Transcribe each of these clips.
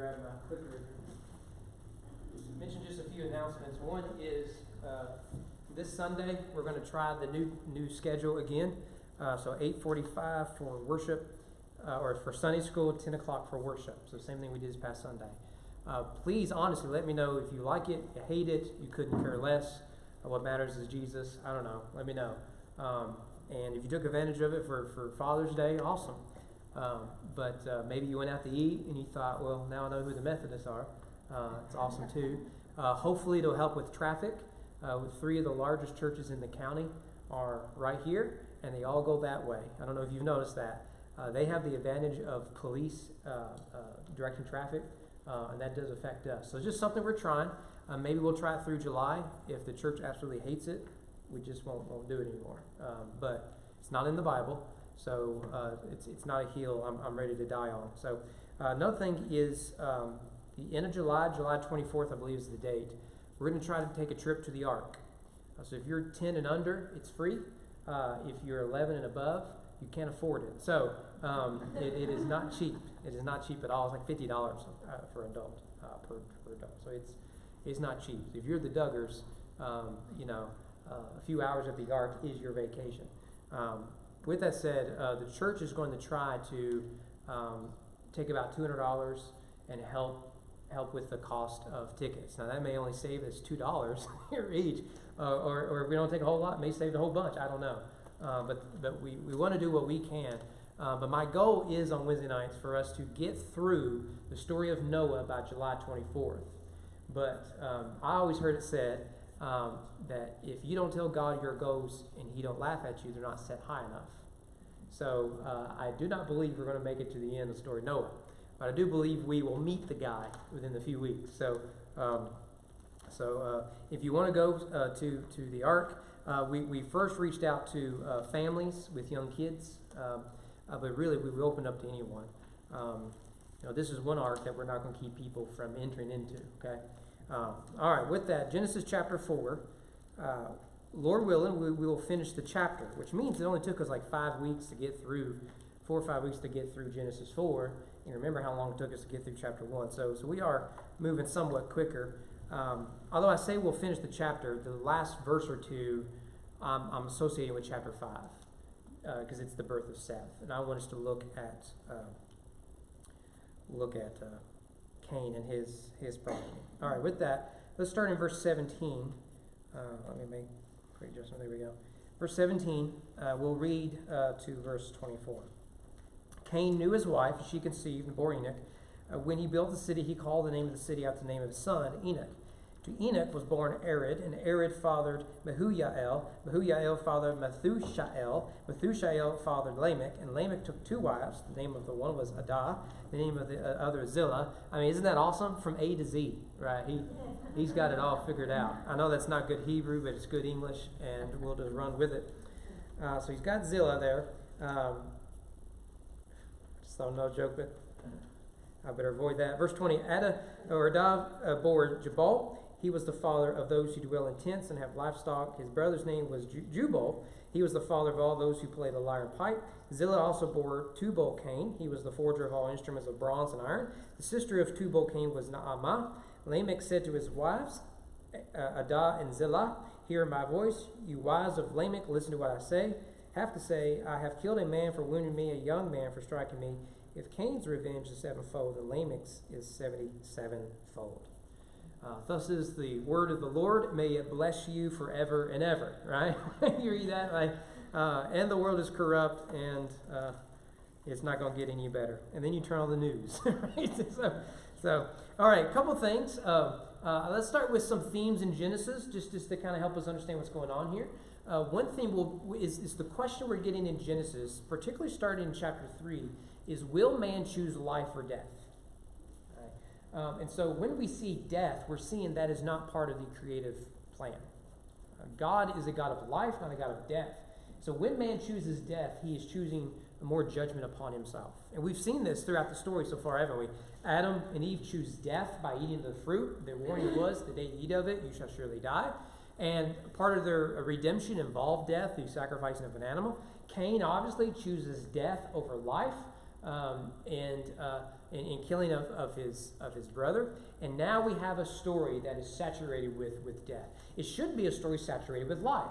grab my clicker. Mention just a few announcements. One is this Sunday we're going to try the new schedule again. So 8:45 for worship, or for Sunday school, 10 o'clock for worship. So same thing we did this past Sunday. Please, honestly, let me know if you like it, you hate it, you couldn't care less. What matters is Jesus. I don't know. Let me know. And if you took advantage of it for Father's Day, awesome. But maybe you went out to eat and you thought, well, now I know who the Methodists are. It's awesome too. Hopefully it'll help with traffic. With 3 of the largest churches in the county are right here, and they all go that way. I don't know if you've noticed that. They have the advantage of police directing traffic, and that does affect us. So it's just something we're trying. Maybe we'll try it through July. If the church absolutely hates it, we just won't do it anymore. But it's not in the Bible, so it's not a hill I'm ready to die on. So another thing is the end of July 24th, I believe is the date. We're going to try to take a trip to the Ark. So if you're 10 and under, it's free. If you're 11 and above, you can't afford it. So it is not cheap. It is not cheap at all. It's like $50 for an adult, per adult. So it's not cheap. If you're the Duggars, a few hours at the Ark is your vacation. With that said, the church is going to try to take about $200 and help with the cost of tickets. Now that may only save us $2 here each, or if we don't take a whole lot, it may save a whole bunch. I don't know. But we want to do what we can. But my goal is on Wednesday nights for us to get through the story of Noah by July 24th. But I always heard it said that if you don't tell God your goals and He don't laugh at you, they're not set high enough. So I do not believe we're going to make it to the end of the story of Noah. But I do believe we will meet the guy within a few weeks. So if you want to go to the Ark, we first reached out to families with young kids, but really we opened up to anyone. This is one Ark that we're not going to keep people from entering into. Okay. All right. With that, Genesis chapter 4. Lord willing, we will finish the chapter, which means it only took us like 5 weeks to get through, 4 or 5 weeks to get through Genesis 4. And remember how long it took us to get through chapter 1. So we are moving somewhat quicker. Although I say we'll finish the chapter, the last verse or two I'm associating with chapter 5 because it's the birth of Seth. And I want us to look at Cain and his problem. All right, with that, let's start in verse 17. Let me make a quick adjustment. There we go. Verse 17, we'll read to verse 24. Cain knew his wife, and she conceived and bore Enoch. When he built the city, he called the name of the city out the name of his son, Enoch. To Enoch was born Arid, and Arid fathered Mehujael. Mehujael fathered Methushael. Methushael fathered Lamech, and Lamech took 2 wives. The name of the one was Adah. The name of the other Zillah. I mean, isn't that awesome? From A to Z, right? He's got it all figured out. I know that's not good Hebrew, but it's good English, and we'll just run with it. So he's got Zillah there. So no joke, but I better avoid that. Verse 20, Adah bore Jabal. He was the father of those who dwell in tents and have livestock. His brother's name was Jubal. He was the father of all those who played the lyre and pipe. Zillah also bore Tubal-Cain. He was the forger of all instruments of bronze and iron. The sister of Tubal-Cain was Naamah. Lamech said to his wives, Adah and Zillah, hear my voice. You wives of Lamech, listen to what I have to say. I have killed a man for wounding me, a young man for striking me. If Cain's revenge is 7-fold, then Lamech's is 77-fold. Thus is the word of the Lord. May it bless you forever and ever. Right? You read that? Like, and the world is corrupt, and it's not going to get any better. And then you turn on the news. Right? So, all right, a couple things. Let's start with some themes in Genesis, just to kind of help us understand what's going on here. One theme is the question we're getting in Genesis, particularly starting in chapter 3, is will man choose life or death? Right? And so when we see death, we're seeing that is not part of the creative plan. God is a God of life, not a God of death. So when man chooses death, he is choosing more judgment upon himself. And we've seen this throughout the story so far, haven't we? Adam and Eve choose death by eating the fruit. Their warning was, the day you eat of it, you shall surely die. And part of their redemption involved death, the sacrificing of an animal. Cain obviously chooses death over life. in killing of his brother. And now we have a story that is saturated with death. It should be a story saturated with life.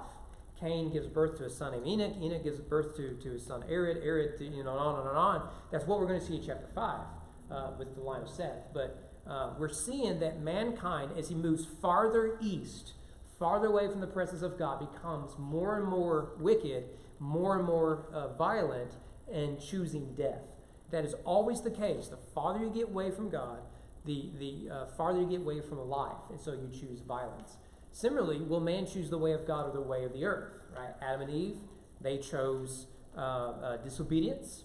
Cain gives birth to a son named Enoch. Enoch gives birth to his son Arid. Arid, on and on. That's what we're going to see in chapter 5 with the line of Seth. But we're seeing that mankind, as he moves farther east, farther away from the presence of God, becomes more and more wicked, more and more violent, and choosing death. That is always the case. The farther you get away from God, the farther you get away from life, and so you choose violence. Similarly, will man choose the way of God or the way of the earth? Right? Adam and Eve, they chose disobedience.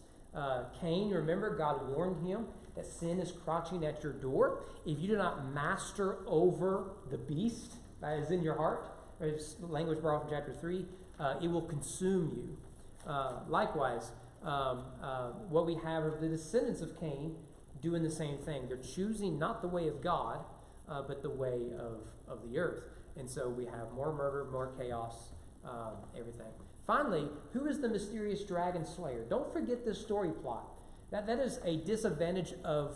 Cain, remember, God warned him that sin is crouching at your door. If you do not master over the beast that is in your heart, or it's language brought from chapter 3, it will consume you. Likewise, what we have are the descendants of Cain doing the same thing. They're choosing not the way of God, but the way of the earth. And so we have more murder, more chaos, everything. Finally, who is the mysterious dragon slayer? Don't forget this story plot. That is a disadvantage of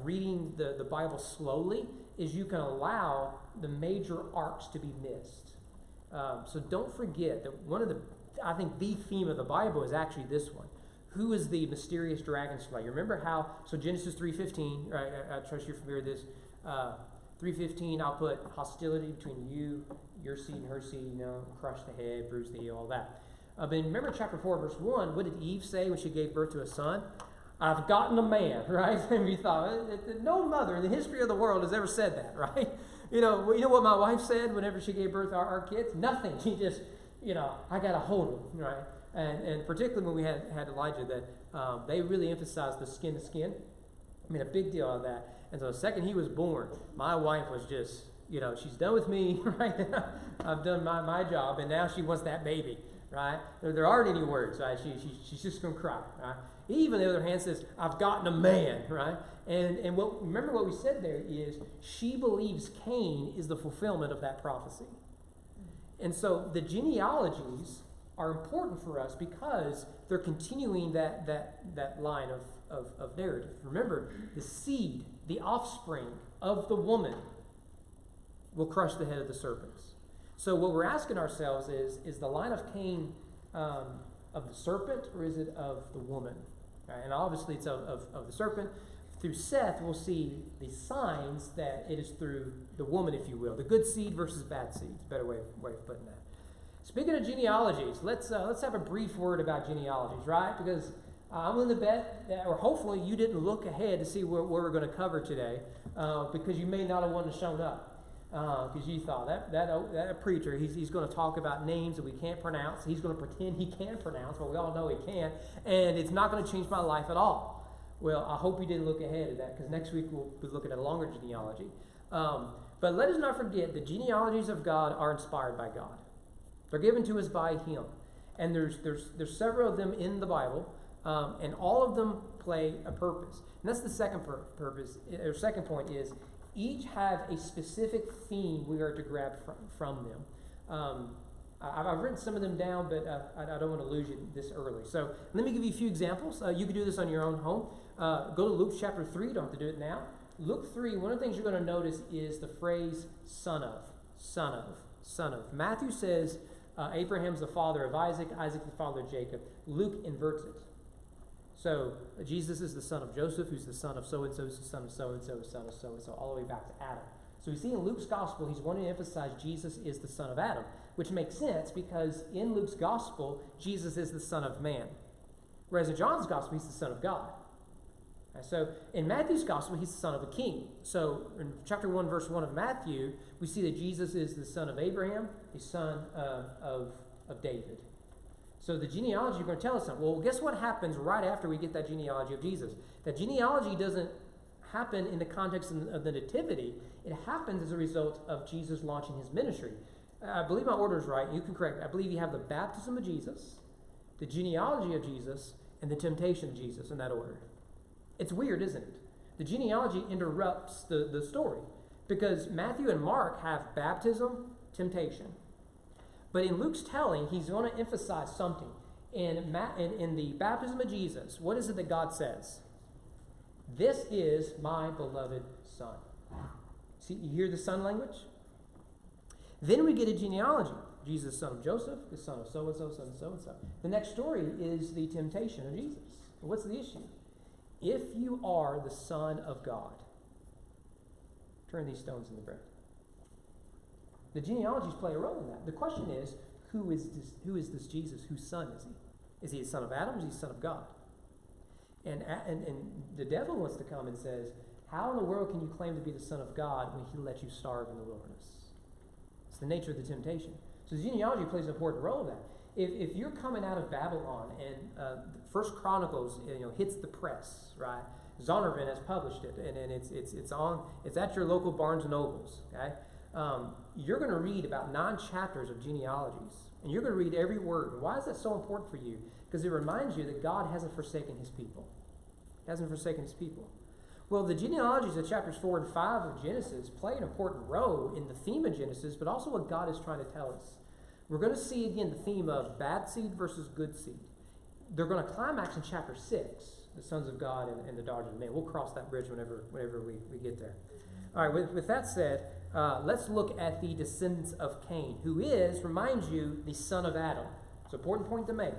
reading the Bible slowly, is you can allow the major arcs to be missed. So don't forget that one of the, I think the theme of the Bible is actually this one. Who is the mysterious dragon slayer? Remember how, so Genesis 3:15, right, I trust you're familiar with this. 3:15, I'll put hostility between you, your seed and her seed, crush the head, bruise the heel, all that. But remember chapter 4, verse 1, what did Eve say when she gave birth to a son? I've gotten a man, right? And we thought, no mother in the history of the world has ever said that, right? You know what my wife said whenever she gave birth to our kids? Nothing. She just, I got to hold him, right? And particularly when we had Elijah, that they really emphasized the skin to skin. I mean, a big deal on that. And so the second he was born, my wife was just, she's done with me, right? I've done my job, and now she wants that baby, right? There aren't any words, right? She's just going to cry, right? Eve, on the other hand, says, I've gotten a man, right? And remember what we said there is she believes Cain is the fulfillment of that prophecy. And so the genealogies are important for us because they're continuing that line of narrative. Remember, the seed, the offspring of the woman will crush the head of the serpents. So what we're asking ourselves is the line of Cain of the serpent, or is it of the woman? Right? And obviously it's of the serpent. Through Seth, we'll see the signs that it is through the woman, if you will. The good seed versus bad seed. It's a better way of putting that. Speaking of genealogies, let's have a brief word about genealogies, right? Because I'm willing to bet that, or hopefully you didn't look ahead to see what we're going to cover today, because you may not have wanted to show up. Because you thought that preacher, he's going to talk about names that we can't pronounce. He's going to pretend he can pronounce, but we all know he can't, and it's not going to change my life at all. Well, I hope you didn't look ahead at that, because next week we'll be looking at a longer genealogy. But let us not forget the genealogies of God are inspired by God. They're given to us by Him, and there's several of them in the Bible, and all of them play a purpose. And that's the second purpose. Or second point is, each have a specific theme we are to grab from them. I've written some of them down, but I don't want to lose you this early. So let me give you a few examples. You can do this on your own home. Go to Luke chapter 3. You don't have to do it now. Luke 3, one of the things you're going to notice is the phrase son of, son of, son of. Matthew says Abraham's the father of Isaac, Isaac the father of Jacob. Luke inverts it. So Jesus is the son of Joseph, who's the son of so-and-so, who's the son of so-and-so, the son of so-and-so, all the way back to Adam. So we see in Luke's gospel, he's wanting to emphasize Jesus is the son of Adam, which makes sense because in Luke's gospel, Jesus is the son of man. Whereas in John's gospel, he's the son of God. And so in Matthew's gospel, he's the son of a king. So in chapter 1, verse 1 of Matthew, we see that Jesus is the son of Abraham, the son of David. So the genealogy is going to tell us something. Well, guess what happens right after we get that genealogy of Jesus? That genealogy doesn't happen in the context of the nativity. It happens as a result of Jesus launching his ministry. I believe my order is right. You can correct me. I believe you have the baptism of Jesus, the genealogy of Jesus, and the temptation of Jesus in that order. It's weird, isn't it? The genealogy interrupts the story because Matthew and Mark have baptism, temptation. But in Luke's telling, he's going to emphasize something. In the baptism of Jesus, what is it that God says? This is my beloved Son. See, you hear the son language? Then we get a genealogy. Jesus, son of Joseph, the son of so-and-so, son of so-and-so. The next story is the temptation of Jesus. What's the issue? If you are the Son of God, turn these stones into bread. The genealogies play a role in that. The question is, who is this Jesus? Whose son is he? Is he a son of Adam or is he a son of God? And the devil wants to come and says, how in the world can you claim to be the Son of God when he let you starve in the wilderness? It's the nature of the temptation. So the genealogy plays an important role in that. If you're coming out of Babylon and First Chronicles hits the press, right? Zondervan has published it, and it's at your local Barnes and Nobles. Okay, you're going to read about 9 chapters of genealogies, and you're going to read every word. Why is that so important for you? Because it reminds you that God hasn't forsaken His people. He hasn't forsaken His people. Well, the genealogies of chapters 4 and 5 of Genesis play an important role in the theme of Genesis, but also what God is trying to tell us. We're going to see again the theme of bad seed versus good seed. They're going to climax in chapter 6, the sons of God and the daughters of men. We'll cross that bridge whenever we get there. All right, with that said, let's look at the descendants of Cain, who is, remind you, the son of Adam. It's an important point to make.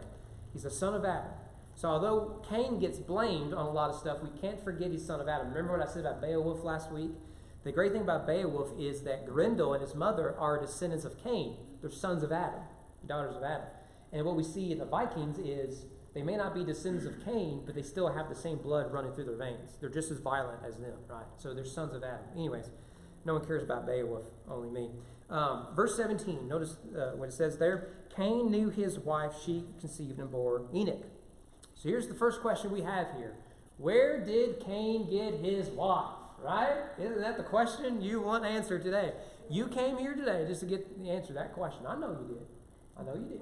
He's the son of Adam. So although Cain gets blamed on a lot of stuff, we can't forget he's son of Adam. Remember what I said about Beowulf last week? The great thing about Beowulf is that Grendel and his mother are descendants of Cain. They're sons of Adam, daughters of Adam. And what we see in the Vikings is they may not be descendants of Cain, but they still have the same blood running through their veins. They're just as violent as them, right? So they're sons of Adam. Anyways, no one cares about Beowulf, only me. Verse 17, notice what it says there. Cain knew his wife, she conceived and bore Enoch. So here's the first question we have here. Where did Cain get his wife, right? Isn't that the question you want answered today? You came here today just to get the answer to that question. I know you did. I know you did.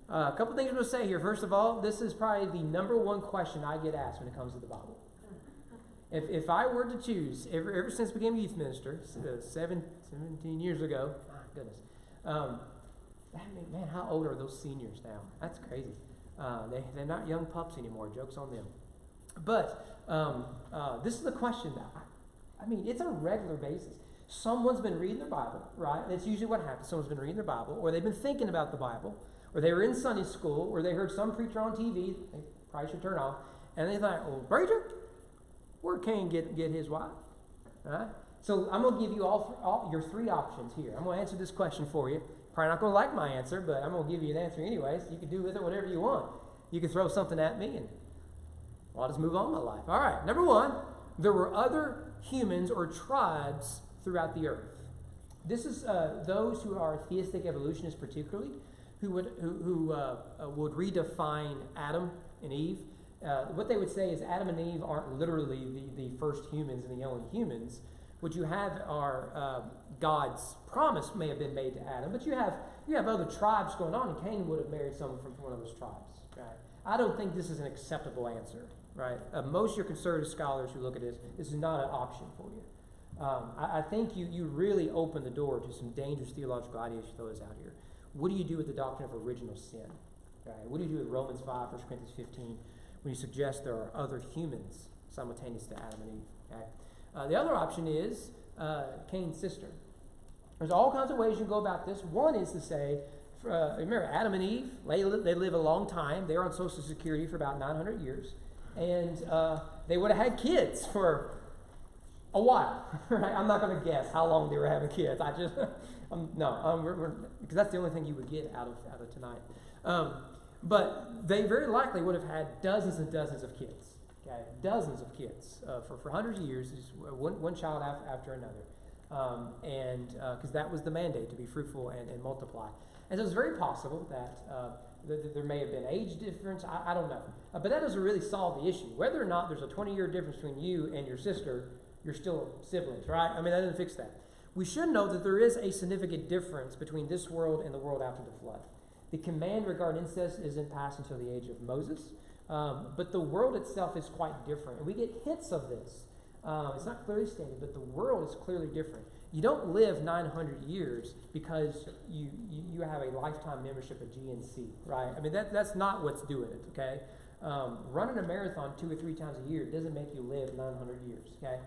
A couple things I'm going to say here. First of all, this is probably the number one question I get asked when it comes to the Bible. If I were to choose, ever since I became a youth minister, 17 years ago, my goodness, man, how old are those seniors now? That's crazy. They're not young pups anymore. Joke's on them. But this is the question that, it's a regular basis. Someone's been reading the Bible, right? That's usually what happens. Someone's been reading their Bible, or they've been thinking about the Bible, or they were in Sunday school, or they heard some preacher on TV, they probably should turn off, and they thought, oh, preacher, where'd Cain get his wife? All right? So I'm going to give you all your 3 options here. I'm going to answer this question for you. Probably not going to like my answer, but I'm going to give you an answer anyways. You can do with it whatever you want. You can throw something at me, and I'll just move on with my life. All right, number 1, there were other humans or tribes throughout the earth. This is those who are theistic evolutionists particularly, who would redefine Adam and Eve. What they would say is Adam and Eve aren't literally the first humans and the only humans. What you have are God's promise may have been made to Adam, but you have other tribes going on, and Cain would have married someone from one of those tribes. Right? I don't think this is an acceptable answer. Right? Most of your conservative scholars who look at this is not an option for you. I think you really open the door to some dangerous theological ideas you throw us out here. What do you do with the doctrine of original sin? Right? What do you do with Romans 5, 1 Corinthians 15, when you suggest there are other humans simultaneous to Adam and Eve? Okay? The other option is Cain's sister. There's all kinds of ways you can go about this. One is to say, remember Adam and Eve, they live a long time. They were on Social Security for about 900 years. And they would have had kids for a while. Right? I'm not going to guess how long they were having kids. Because that's the only thing you would get out of tonight. But they very likely would have had dozens and dozens of kids. Okay, dozens of kids for hundreds of years, one child after another, and because that was the mandate, to be fruitful and multiply. And so it's very possible that there may have been age difference. I don't know, but that doesn't really solve the issue. Whether or not there's a 20-year difference between you and your sister, you're still siblings, right? That doesn't fix that. We should know that there is a significant difference between this world and the world after the flood. The command regarding incest isn't passed until the age of Moses. But the world itself is quite different. And we get hints of this. It's not clearly stated, but the world is clearly different. You don't live 900 years because you have a lifetime membership at GNC, right? That's not what's doing it, okay? Running a marathon 2 or 3 times a year doesn't make you live 900 years, okay?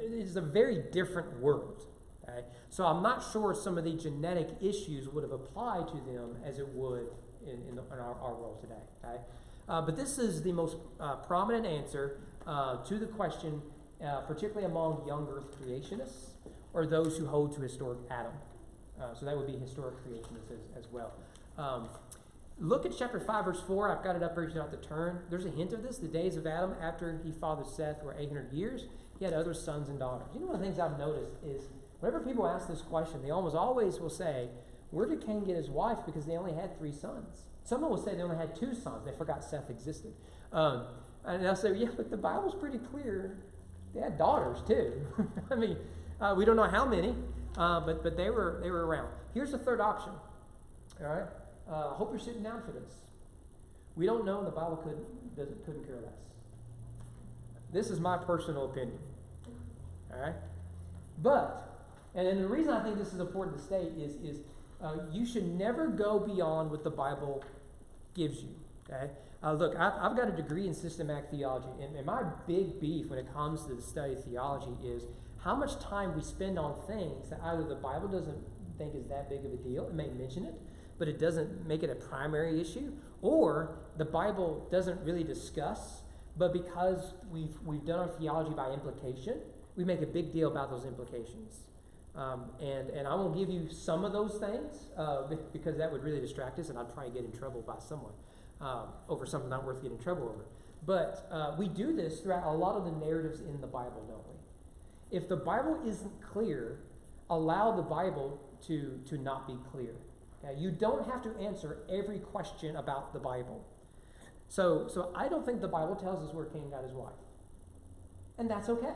It's a very different world, okay? So I'm not sure some of the genetic issues would have applied to them as it would in our world today, okay? But this is the most prominent answer to the question, particularly among young earth creationists or those who hold to historic Adam. So that would be historic creationists as well. Look at chapter 5, verse 4. I've got it up here, you don't have to turn. There's a hint of this. The days of Adam after he fathered Seth were 800 years. He had other sons and daughters. You know, one of the things I've noticed is whenever people ask this question, they almost always will say, where did Cain get his wife? Because they only had 3 sons. Someone will say they only had 2 sons. They forgot Seth existed. And they'll say, yeah, but the Bible's pretty clear. They had daughters too. I mean, we don't know how many, but they were around. Here's the third option. All right? Hope you're sitting down for this. We don't know, and the Bible couldn't care less. This is my personal opinion. All right? But, and then the reason I think this is important to state is you should never go beyond what the Bible gives you. Okay? Look, I've got a degree in systematic theology, and my big beef when it comes to the study of theology is how much time we spend on things that either the Bible doesn't think is that big of a deal, it may mention it, but it doesn't make it a primary issue, or the Bible doesn't really discuss, but because we've done our theology by implication, we make a big deal about those implications. And I won't give you some of those things because that would really distract us, and I'd probably get in trouble by someone over something not worth getting in trouble over. But we do this throughout a lot of the narratives in the Bible, don't we? If the Bible isn't clear, allow the Bible to not be clear. Okay? You don't have to answer every question about the Bible. So I don't think the Bible tells us where Cain got his wife. And that's okay.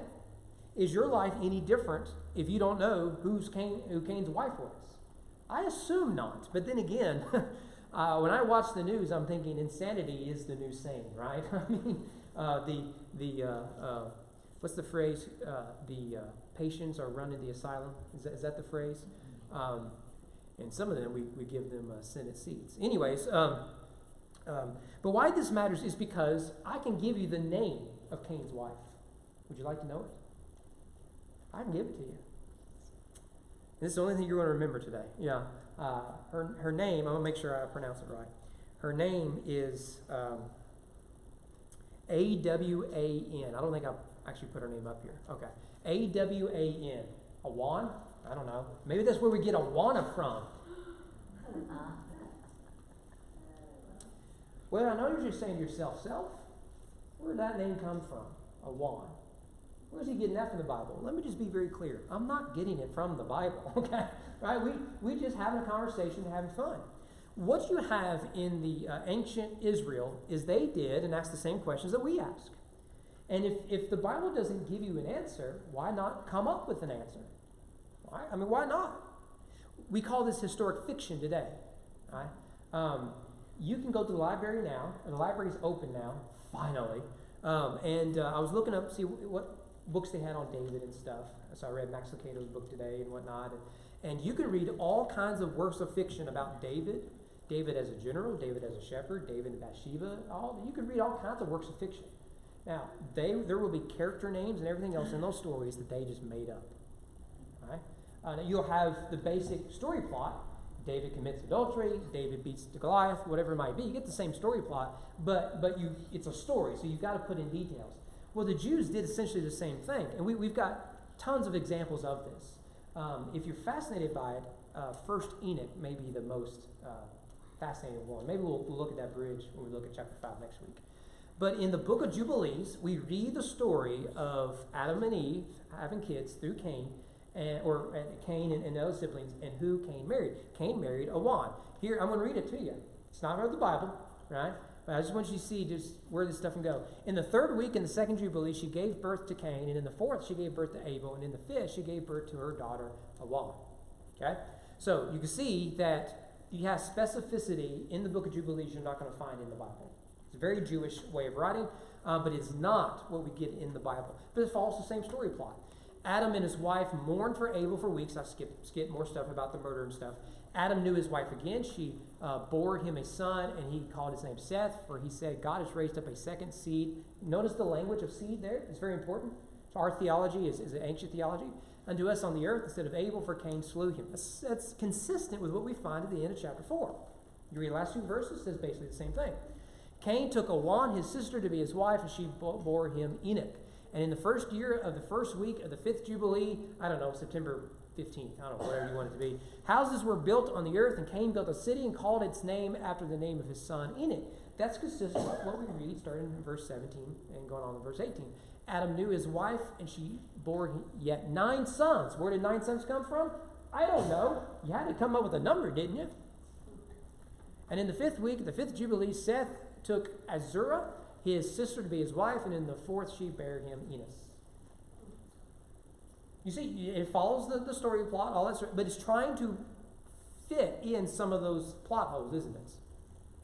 Is your life any different if you don't know who Cain's wife was? I assume not. But then again, when I watch the news, I'm thinking insanity is the new sane, right? I mean, what's the phrase? The patients are running the asylum. Is that the phrase? And some of them, we give them Senate seats. Anyways, but why this matters is because I can give you the name of Cain's wife. Would you like to know it? I can give it to you. This is the only thing you're going to remember today. Yeah. Her name, I'm going to make sure I pronounce it right. Her name is A-W-A-N. I don't think I've actually put her name up here. Okay. A-W-A-N. Awan? I don't know. Maybe that's where we get Awana from. Well, I know you're just saying to yourself, where did that name come from? Awan. Where's he getting that from the Bible? Let me just be very clear. I'm not getting it from the Bible, okay? Right? We just having a conversation, having fun. What you have in the ancient Israel is they did and asked the same questions that we ask. And if the Bible doesn't give you an answer, why not come up with an answer? Right? I mean, why not? We call this historic fiction today. Right? You can go to the library now, and the library's open now, finally. And I was looking up to see what books they had on David and stuff. So I read Max Lucado's book today and whatnot. And you can read all kinds of works of fiction about David as a general, David as a shepherd, David and Bathsheba. You can read all kinds of works of fiction. Now, there will be character names and everything else in those stories that they just made up. Right? You'll have the basic story plot. David commits adultery, David beats Goliath, whatever it might be. You get the same story plot, but it's a story, so you've got to put in details. Well, the Jews did essentially the same thing, and we've got tons of examples of this. If you're fascinated by it, First Enoch may be the most fascinating one. Maybe we'll look at that bridge when we look at chapter 5 next week. But in the book of Jubilees, we read the story of Adam and Eve having kids through Cain, or Cain and other siblings, and who Cain married. Cain married Awan. Here, I'm going to read it to you. It's not out of the Bible, right? But I just want you to see just where this stuff can go. In the 3rd week in the 2nd Jubilee, she gave birth to Cain, and in the 4th, she gave birth to Abel, and in the 5th, she gave birth to her daughter, Awan. Okay? So you can see that you have specificity in the book of Jubilees you're not going to find in the Bible. It's a very Jewish way of writing, but it's not what we get in the Bible. But it follows the same story plot. Adam and his wife mourned for Abel for weeks. I skipped more stuff about the murder and stuff. Adam knew his wife again. She bore him a son, and he called his name Seth, for he said, God has raised up a second seed. Notice the language of seed there. It's very important. So our theology is an ancient theology. Unto us on the earth instead of Abel, for Cain slew him. That's consistent with what we find at the end of chapter 4. You read the last 2 verses, it says basically the same thing. Cain took Awan, his sister, to be his wife, and she bore him Enoch. And in the first year of the first week of the 5th Jubilee, I don't know, September 15th, I don't know, whatever you want it to be, houses were built on the earth, and Cain built a city and called its name after the name of his son Enoch. That's consistent with what we read, starting in verse 17 and going on to verse 18. Adam knew his wife, and she bore yet 9 sons. Where did 9 sons come from? I don't know. You had to come up with a number, didn't you? And in the 5th week, the 5th Jubilee, Seth took Azurah, his sister, to be his wife, and in the 4th she bare him Enos. You see, it follows the story plot, all that stuff, but it's trying to fit in some of those plot holes, isn't it?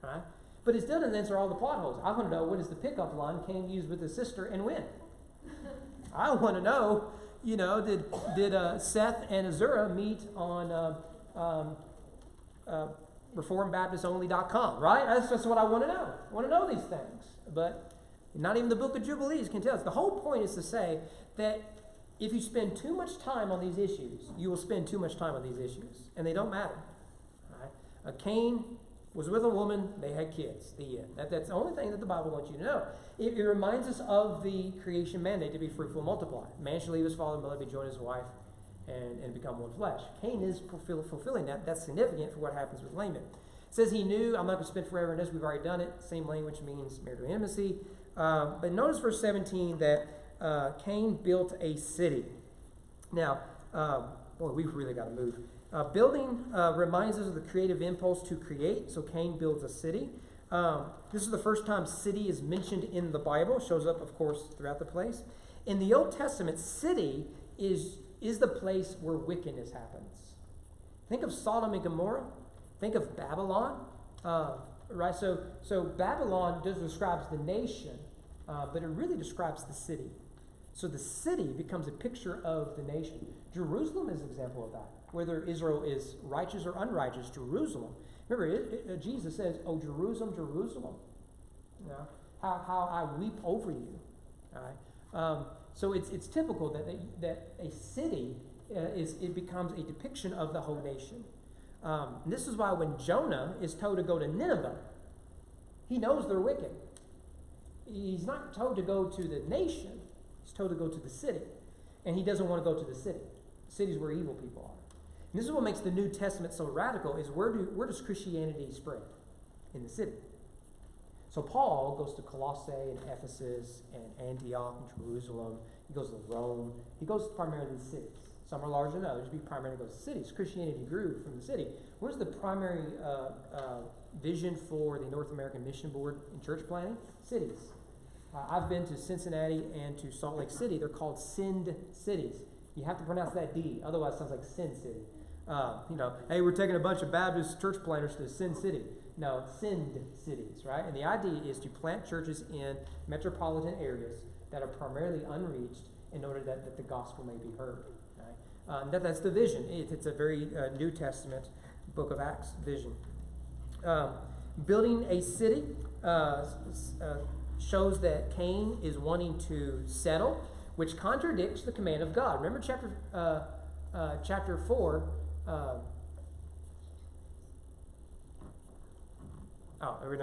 All right? But it still doesn't answer all the plot holes. I want to know, what is the pickup line Cain used with his sister and when? I want to know, did Seth and Azurah meet on ReformedBaptistOnly.com, right? That's what I want to know. I want to know these things. But not even the book of Jubilees can tell us. The whole point is to say that if you spend too much time on these issues, you will spend too much time on these issues. And they don't matter. Right? Cain was with a woman, they had kids. The end. That's the only thing that the Bible wants you to know. It reminds us of the creation mandate to be fruitful and multiply. Man shall leave his father and mother, be joined his wife, and become one flesh. Cain is fulfilling that. That's significant for what happens with Laman. It says he knew, I'm not going to spend forever in this, we've already done it. Same language means marital intimacy. But notice verse 17 that Cain built a city. Now, boy, we've really got to move. Building reminds us of the creative impulse to create. So Cain builds a city. This is the first time city is mentioned in the Bible. It shows up, of course, throughout the place. In the Old Testament, city is the place where wickedness happens. Think of Sodom and Gomorrah. Think of Babylon. Right? So Babylon describes the nation, but it really describes the city. So the city becomes a picture of the nation. Jerusalem is an example of that. Whether Israel is righteous or unrighteous, Jerusalem. Remember, Jesus says, "Oh, Jerusalem, Jerusalem, how I weep over you." All right? So it's typical that a city it becomes a depiction of the whole nation. And this is why when Jonah is told to go to Nineveh, he knows they're wicked. He's not told to go to the nation. He's told to go to the city. And he doesn't want to go to the city. The city's where evil people are. And this is what makes the New Testament so radical, is where does Christianity spread? In the city. So Paul goes to Colossae and Ephesus and Antioch and Jerusalem. He goes to Rome. He goes primarily to the cities. Some are larger than others, but he primarily goes to cities. Christianity grew from the city. Where's the primary vision for the North American Mission Board in church planting? Cities. I've been to Cincinnati and to Salt Lake City. They're called Send cities. You have to pronounce that D, otherwise it sounds like Sin City. Hey, we're taking a bunch of Baptist church planters to Sin City. No, Send cities, right? And the idea is to plant churches in metropolitan areas that are primarily unreached in order that the gospel may be heard. Right? That's the vision. It's a very New Testament book of Acts vision. Building a city shows that Cain is wanting to settle, which contradicts the command of God. Remember chapter 4.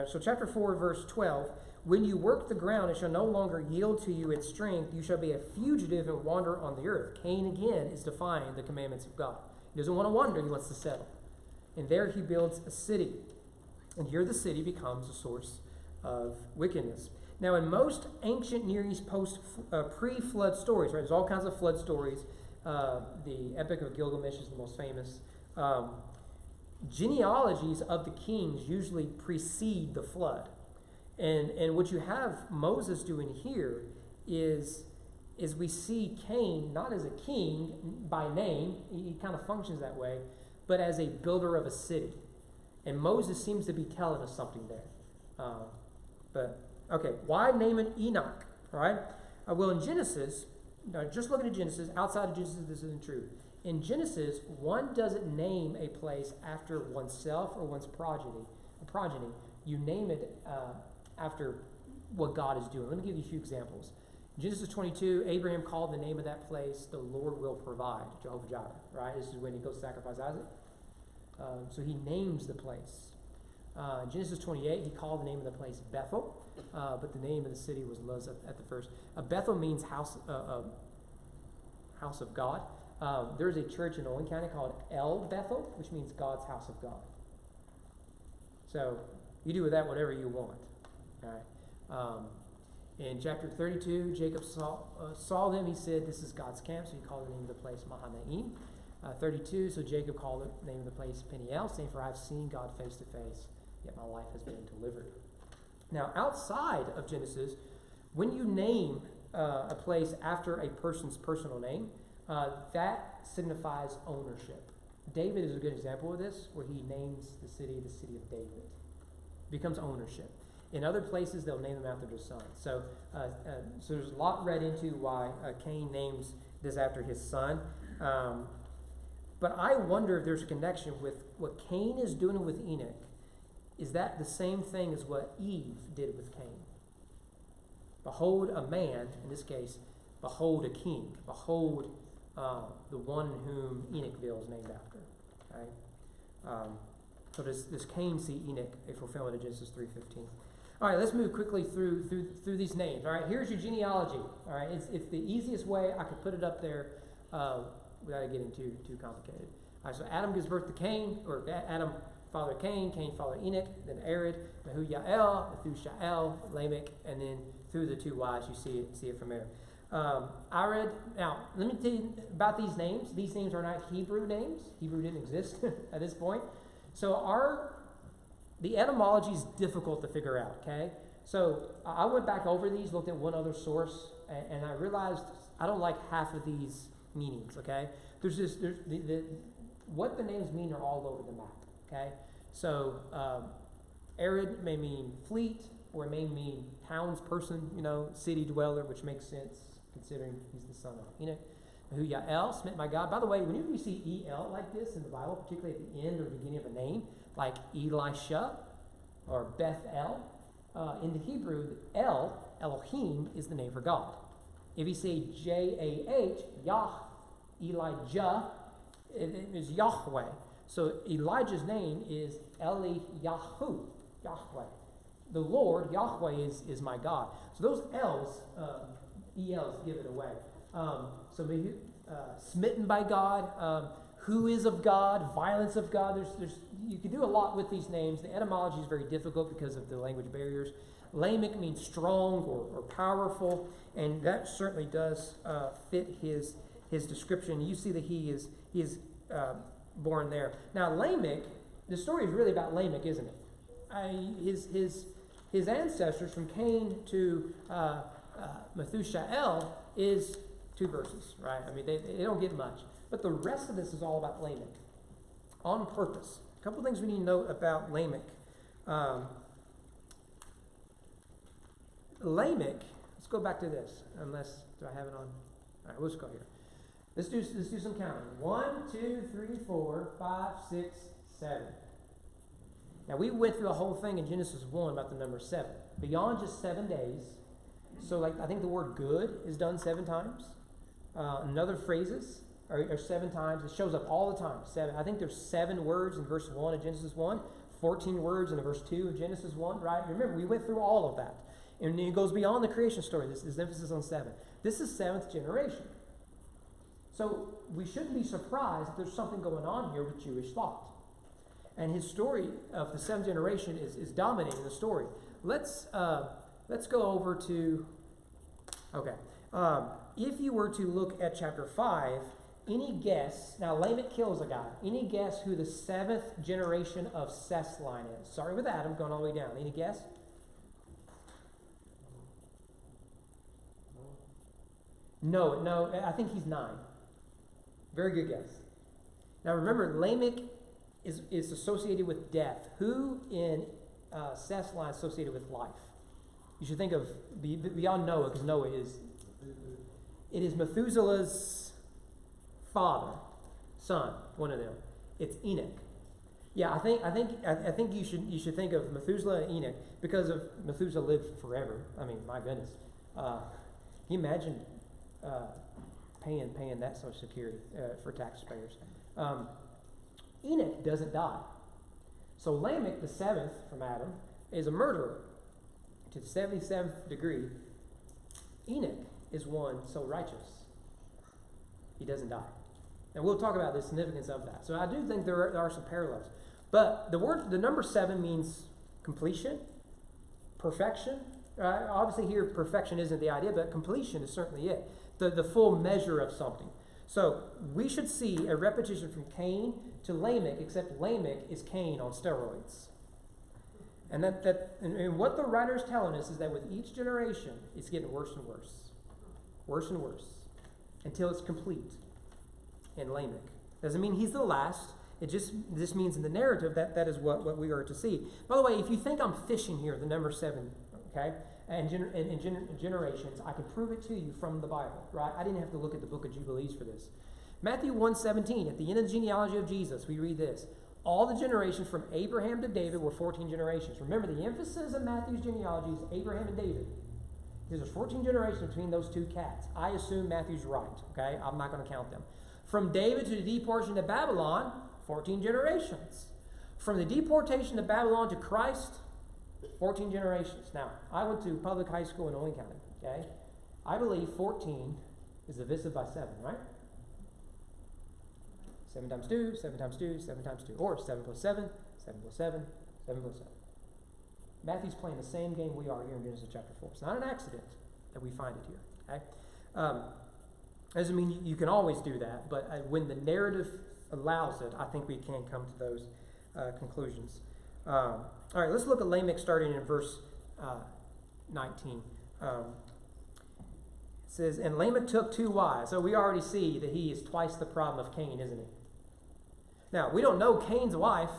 So chapter 4, verse 12. When you work the ground, it shall no longer yield to you its strength. You shall be a fugitive and wander on the earth. Cain again is defying the commandments of God. He doesn't want to wander, he wants to settle. And there he builds a city. And here the city becomes a source of wickedness. Now, in most ancient Near East pre-flood stories, right, there's all kinds of flood stories. The Epic of Gilgamesh is the most famous. Genealogies of the kings usually precede the flood. And what you have Moses doing here is we see Cain not as a king by name, he kind of functions that way, but as a builder of a city. And Moses seems to be telling us something there. Okay, why name it Enoch, right? Well, in Genesis, just looking at Genesis, outside of Genesis, this isn't true. In Genesis, one doesn't name a place after oneself or one's progeny. You name it after what God is doing. Let me give you a few examples. Genesis 22, Abraham called the name of that place, the Lord will provide, Jehovah Jireh, right? This is when he goes to sacrifice Isaac. So he names the place. Genesis 28, he called the name of the place Bethel, but the name of the city was Luz at the first. Bethel means house of God. There's a church in Owen County called El Bethel, which means God's house of God. So you do with that whatever you want. All right. In chapter 32, Jacob saw them. He said, "This is God's camp," so he called the name of the place Mahanaim. 32, so Jacob called the name of the place Peniel, saying, "For I have seen God face to face, yet my life has been delivered." Now, outside of Genesis, when you name a place after a person's personal name, that signifies ownership. David is a good example of this, where he names the city of David. It becomes ownership. In other places, they'll name them after their son. So there's a lot read into why Cain names this after his son. But I wonder if there's a connection with what Cain is doing with Enoch. Is that the same thing as what Eve did with Cain? Behold a man, in this case, behold a king. Behold the one whom Enochville is named after. Right? So does Cain see Enoch a fulfillment of Genesis 3:15? All right, let's move quickly through these names. All right, here's your genealogy. All right, it's the easiest way I could put it up there without getting too complicated. All right, so Adam gives birth to Cain, or Adam fathered Cain, Cain fathered Enoch, then Arid, Mehujael, Methushael, Lamech, and then through the two Y's you see it from there. Arid. Now, let me tell you about these names. These names are not Hebrew names. Hebrew didn't exist at this point. So the etymology is difficult to figure out, okay? So I went back over these, looked at one other source, and I realized I don't like half of these meanings, okay? What the names mean are all over the map, okay? So Arid may mean fleet, or it may mean townsperson, city dweller, which makes sense considering he's the son of Enoch. Mehujael, smitten by God. By the way, whenever you see El like this in the Bible, particularly at the end or beginning of a name, like Elisha or Bethel, in the Hebrew, Elohim, is the name for God. If you say Jah, Elijah, it is Yahweh. So Elijah's name is Eliyahu, Yahweh. The Lord, Yahweh, is my God. So those L's, ELs give it away. So smitten by God, who is of God, violence of God. You can do a lot with these names. The etymology is very difficult because of the language barriers. Lamech means strong or powerful, and that certainly does fit his description. You see that he is born there. Now Lamech, the story is really about Lamech, isn't it? His ancestors from Cain to Methushael is 2 verses, right? I mean, they don't get much. But the rest of this is all about Lamech, on purpose. A couple things we need to know about Lamech. Lamech, let's go back to this, do I have it on? All right, let's go here. Let's do some counting. 1, 2, 3, 4, 5, 6, 7. Now, we went through the whole thing in Genesis 1 about the number 7. Beyond just 7 days, so I think the word good is done 7 times. Another phrases are 7 times. It shows up all the time. 7. I think there's 7 words in verse 1 of Genesis 1, 14 words in verse 2 of Genesis 1, right? Remember, we went through all of that. And it goes beyond the creation story. This is emphasis on 7. This is 7th generation. So we shouldn't be surprised that there's something going on here with Jewish thought. And his story of the 7th generation is dominating the story. Let's go over to, if you were to look at chapter 5, any guess, now Lamech kills a guy, any guess who the 7th generation of Seth's line is? Sorry with Adam, going all the way down. Any guess? No, I think he's 9. Very good guess. Now remember, Lamech is associated with death. Who in Seth's line is associated with life? You should think of beyond Noah, because Noah is. It is Methuselah's father. son, one of them. It's Enoch. Yeah, I think you should think of Methuselah and Enoch because of Methuselah lived forever. I mean, my goodness. Can you imagine paying that Social Security for taxpayers? Enoch doesn't die. So Lamech, the seventh from Adam, is a murderer to the 77th degree. Enoch is one so righteous, he doesn't die. And we'll talk about the significance of that. So I do think there are some parallels. But the number 7 means completion, perfection. Obviously here perfection isn't the idea, but completion is certainly it. The full measure of something. So we should see a repetition from Cain to Lamech, except Lamech is Cain on steroids. And and what the writer is telling us is that with each generation, it's getting worse and worse. Worse and worse. Until it's complete in Lamech. Doesn't mean he's the last. It just means in the narrative that is what we are to see. By the way, if you think I'm fishing here, the number 7, okay, and generations, I can prove it to you from the Bible, right? I didn't have to look at the book of Jubilees for this. Matthew 1:17, at the end of the genealogy of Jesus, we read this. All the generations from Abraham to David were 14 generations. Remember, the emphasis of Matthew's genealogy is Abraham and David. There's 14 generations between those two cats. I assume Matthew's right, okay? I'm not going to count them. From David to the deportation to Babylon, 14 generations. From the deportation to Babylon to Christ, 14 generations. Now, I went to public high school in Owen County, okay? I believe 14 is divisible by 7, right? 7 times 2, 7 times 2, 7 times 2. Or 7 plus 7, 7 plus 7, 7 plus 7. Matthew's playing the same game we are here in Genesis chapter 4. It's not an accident that we find it here, okay? Doesn't mean you can always do that, but when the narrative allows it, I think we can come to those conclusions. All right, let's look at Lamech starting in verse 19. It says, and Lamech took 2 wives. So we already see that he is twice the problem of Cain, isn't he? Now, we don't know Cain's wife,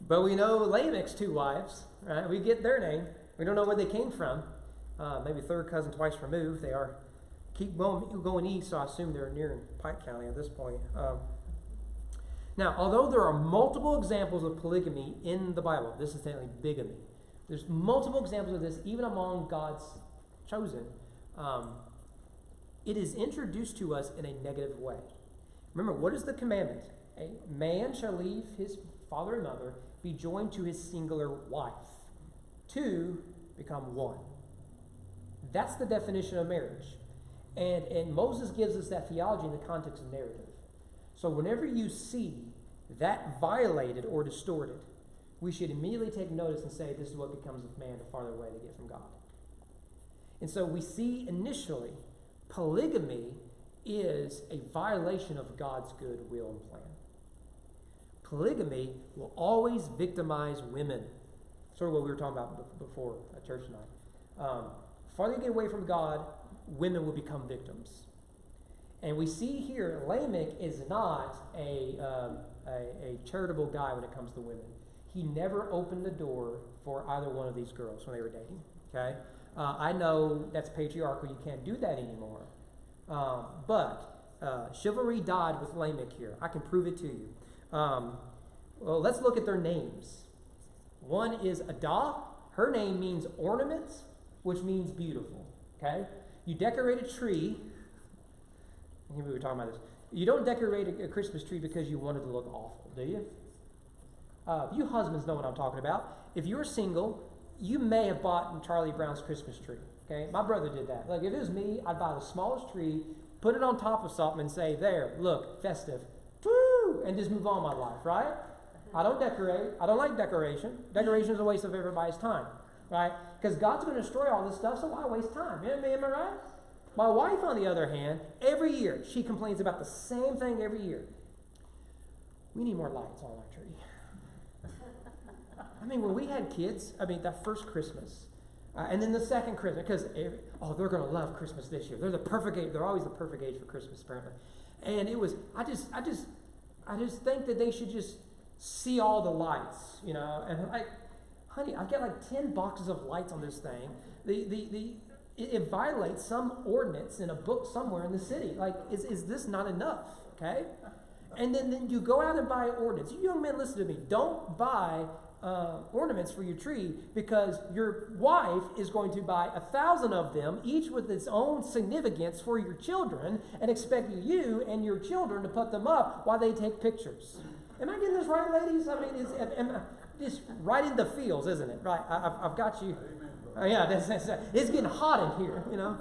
but we know Lamech's 2 wives, right? We get their name. We don't know where they came from. Maybe third cousin twice removed. They are keep going east, so I assume they're near in Pike County at this point. Now, although there are multiple examples of polygamy in the Bible, this is technically bigamy. There's multiple examples of this even among God's chosen. It is introduced to us in a negative way. Remember, what is the commandment? A man shall leave his father and mother, be joined to his singular wife. 2 become 1. That's the definition of marriage. And Moses gives us that theology in the context of narrative. So whenever you see that violated or distorted, we should immediately take notice and say, this is what becomes of man the farther away they get from God. And so we see initially, polygamy is a violation of God's good will and plan. Polygamy will always victimize women. Sort of what we were talking about before at church tonight. Farther you get away from God, women will become victims. And we see here, Lamech is not a charitable guy when it comes to women. He never opened the door for either one of these girls when they were dating. Okay, I know that's patriarchal. You can't do that anymore. But chivalry died with Lamech here. I can prove it to you. Well, let's look at their names. One is Adah. Her name means ornaments, which means beautiful. Okay, you decorate a tree. We were talking about this. You don't decorate a Christmas tree because you want it to look awful, do you? You husbands know what I'm talking about. If you're single, you may have bought Charlie Brown's Christmas tree. Okay, my brother did that. Like if it was me, I'd buy the smallest tree, put it on top of something, and say, "There, look, festive," woo, and just move on my life. Right? I don't decorate. I don't like decoration. Decoration is a waste of everybody's time. Right? Because God's going to destroy all this stuff, so why waste time? Am I right? My wife, on the other hand, every year, she complains about the same thing every year. We need more lights on our tree. I mean, when we had kids, that first Christmas, and then the second Christmas, because, they're going to love Christmas this year. They're the perfect age. They're always the perfect age for Christmas, apparently. And it was, I just think that they should just see all the lights, and like, honey, I've got like 10 boxes of lights on this thing. It violates some ordinance in a book somewhere in the city. Like, is this not enough? Okay? And then you go out and buy ornaments. You young men, listen to me. Don't buy ornaments for your tree, because your wife is going to buy 1,000 of them, each with its own significance for your children, and expect you and your children to put them up while they take pictures. Am I getting this right, ladies? I mean, it's right in the fields, isn't it? Right, I've got you. Yeah, it's getting hot in here, you know.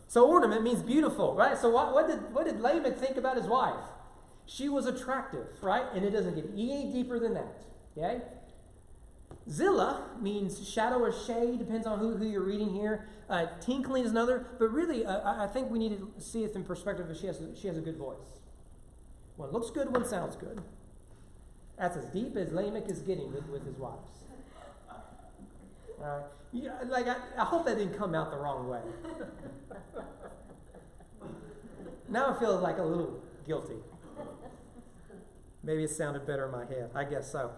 So ornament means beautiful, right? So what did Lamech think about his wife? She was attractive, right? And it doesn't get any deeper than that, okay? Zillah means shadow or shade, depends on who you're reading here. Tinkling is another, but really, I think we need to see it in perspective that she has a good voice. One looks good, one sounds good. That's as deep as Lamech is getting with his wives. I hope that didn't come out the wrong way. Now I feel like a little guilty. Maybe it sounded better in my head. I guess so.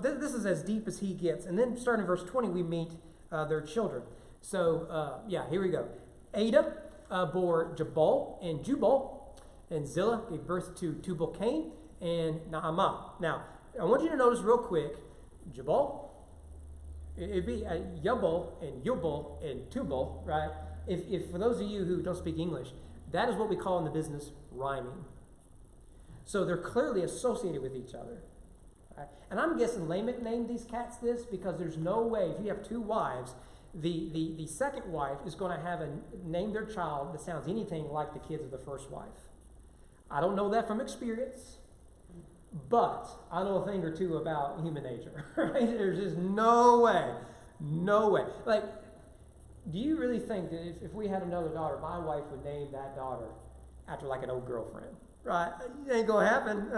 This is as deep as he gets. And then starting in verse 20, we meet their children. So, here we go. Ada bore Jabal and Jubal, and Zillah gave birth to Tubal-Cain and Naamah. Now, I want you to notice real quick, Jabal, it'd be Yubal and Yubal and Tubal, right? If for those of you who don't speak English, that is what we call in the business rhyming. So they're clearly associated with each other. Right? And I'm guessing Lamech named these cats this because there's no way, if you have two wives, the second wife is going to name their child that sounds anything like the kids of the first wife. I don't know that from experience, but I know a thing or two about human nature. Right? There's just no way. Like, do you really think that if we had another daughter, my wife would name that daughter after like an old girlfriend? Right? It ain't going to happen.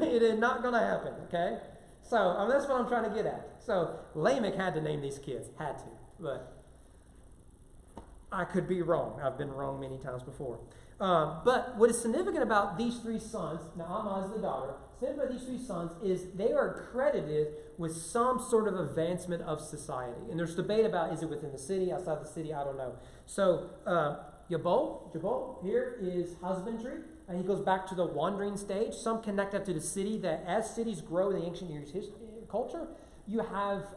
It is not going to happen, okay? So that's what I'm trying to get at. So Lamech had to name these kids. Had to. But I could be wrong. I've been wrong many times before. But what is significant about these three sons, Naamah is the daughter, significant about these three sons is they are credited with some sort of advancement of society. And there's debate about, is it within the city, outside the city, I don't know. So Jabal here is husbandry. And he goes back to the wandering stage. Some connect that to the city, that as cities grow in the ancient Near East culture, you have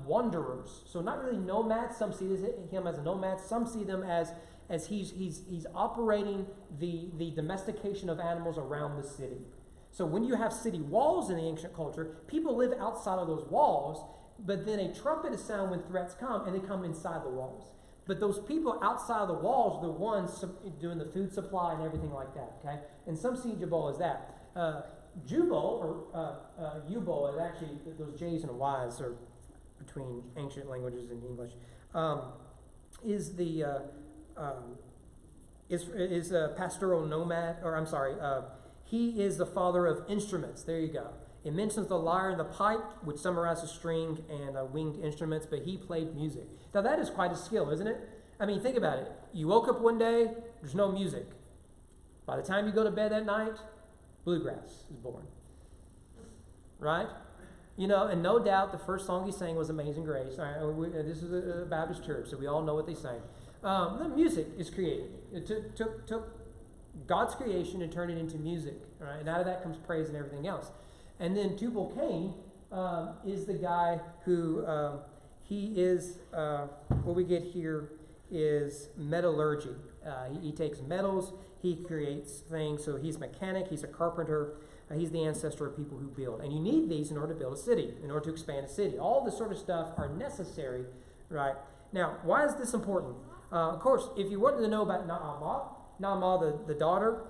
wanderers. So not really nomads. Some see him as a nomad. Some see them as he's operating the domestication of animals around the city. So when you have city walls in the ancient culture, people live outside of those walls, but then a trumpet is sounded when threats come, and they come inside the walls. But those people outside of the walls are the ones doing the food supply and everything like that, okay? And some see Jubal as that. Jubal, or Ubal, is actually, those J's and Y's are between ancient languages and English, is a pastoral nomad, he is the father of instruments. There you go. It mentions the lyre and the pipe, which summarizes string and winged instruments, but he played music. Now that is quite a skill, isn't it? I mean, think about it. You woke up one day, there's no music. By the time you go to bed that night, bluegrass is born. Right? You know, and no doubt the first song he sang was Amazing Grace. All right, this is a Baptist church, so we all know what they sang. The music is created. It took God's creation and turned it into music. Right? And out of that comes praise and everything else. And then Tubal-Cain is the guy who, he is, what we get here is metallurgy. He takes metals, he creates things, so he's a mechanic, he's a carpenter, he's the ancestor of people who build. And you need these in order to build a city, in order to expand a city. All this sort of stuff are necessary, right? Now, why is this important? Of course, if you wanted to know about Naamah, the daughter,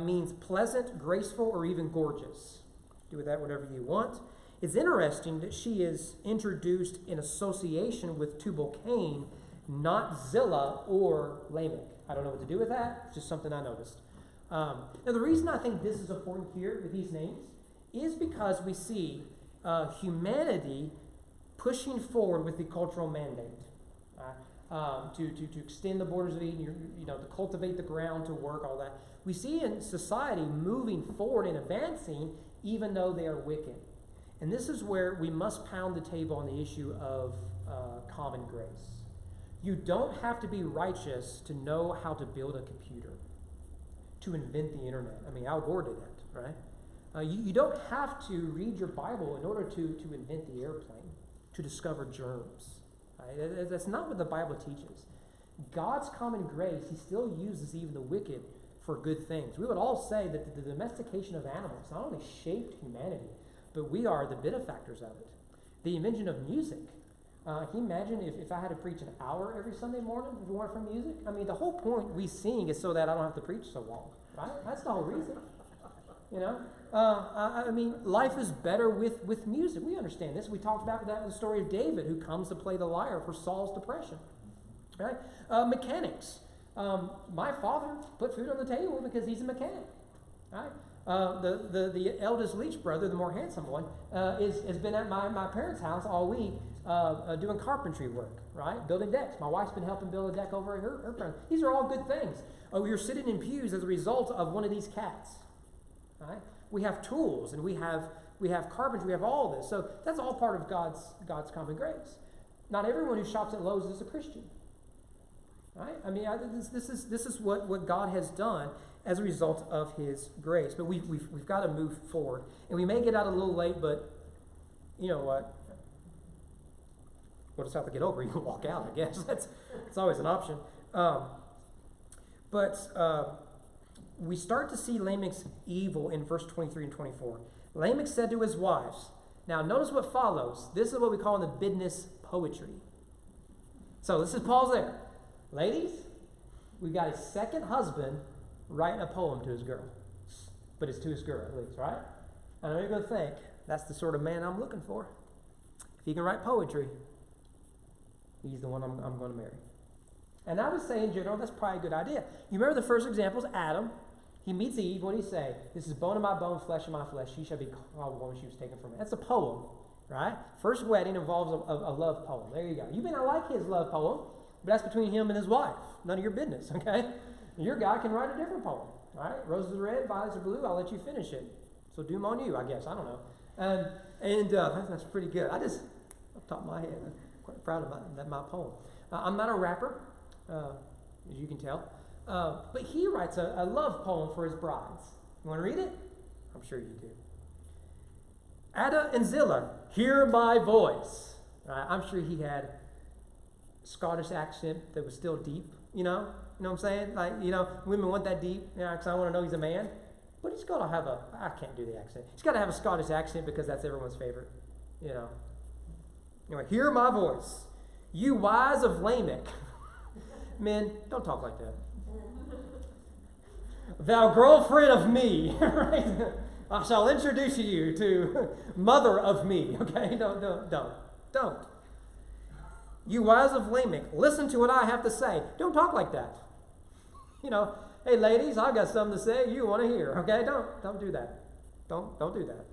means pleasant, graceful, or even gorgeous. Do with that whatever you want. It's interesting that she is introduced in association with Tubal-Cain, not Zillah or Lamech. I don't know what to do with that. It's just something I noticed. Now, the reason I think this is important here with these names is because we see humanity pushing forward with the cultural mandate to extend the borders of Eden, to cultivate the ground, to work, all that. We see in society moving forward and advancing even though they are wicked. And this is where we must pound the table on the issue of common grace. You don't have to be righteous to know how to build a computer, to invent the internet. I mean, Al Gore did that, right? You don't have to read your Bible in order to invent the airplane, to discover germs. Right? That's not what the Bible teaches. God's common grace, he still uses even the wicked for good things. We would all say that the domestication of animals not only shaped humanity, but we are the benefactors of it. The invention of music. Can you imagine if I had to preach an hour every Sunday morning if it weren't for music? I mean, the whole point we sing is so that I don't have to preach so long, right? That's the whole reason. You know? I mean, life is better with music. We understand this. We talked about that in the story of David, who comes to play the lyre for Saul's depression. Right? Mechanics. My father put food on the table because he's a mechanic. Right? The eldest Leach brother, the more handsome one, has been at my parents' house all week doing carpentry work, right? Building decks. My wife's been helping build a deck over at her parents. These are all good things. You're sitting in pews as a result of one of these cats. Right? We have tools and we have carpentry, we have all this. So that's all part of God's common grace. Not everyone who shops at Lowe's is a Christian. Right? I mean, this is what God has done as a result of his grace. But we've got to move forward. And we may get out a little late, but you know what? We'll just have to get over it. You can walk out, I guess. That's always an option. But we start to see Lamech's evil in verse 23 and 24. Lamech said to his wives, now notice what follows. This is what we call in the business poetry. So let's just pause there. Ladies, we got his second husband writing a poem to his girl. But it's to his girl, at least, right? I know you're going to think, that's the sort of man I'm looking for. If he can write poetry, he's the one I'm going to marry. And I would say, in general, that's probably a good idea. You remember the first example is Adam. He meets Eve. What did he say? This is bone of my bone, flesh of my flesh. She shall be called the woman she was taken from me. That's a poem, right? First wedding involves a love poem. There you go. You may not like his love poem, but that's between him and his wife. None of your business, okay? Your guy can write a different poem, right? Roses are red, violets are blue. I'll let you finish it. So doom on you, I guess. I don't know. And that's pretty good. Off the top of my head, I'm quite proud of my poem. I'm not a rapper, as you can tell. But he writes a love poem for his brides. You want to read it? I'm sure you do. Ada and Zillah, hear my voice. I'm sure he had a Scottish accent that was still deep, you know what I'm saying? Like, women want that deep, because I want to know he's a man. But he's got to have I can't do the accent. He's got to have a Scottish accent because that's everyone's favorite, Anyway, hear my voice. You wives of Lamech. Men, don't talk like that. Thou girlfriend of me, right? I shall introduce you to mother of me, okay? Don't. You wives of Lamech, listen to what I have to say. Don't talk like that. Hey ladies, I got something to say you want to hear, okay? Don't do that. Don't do that.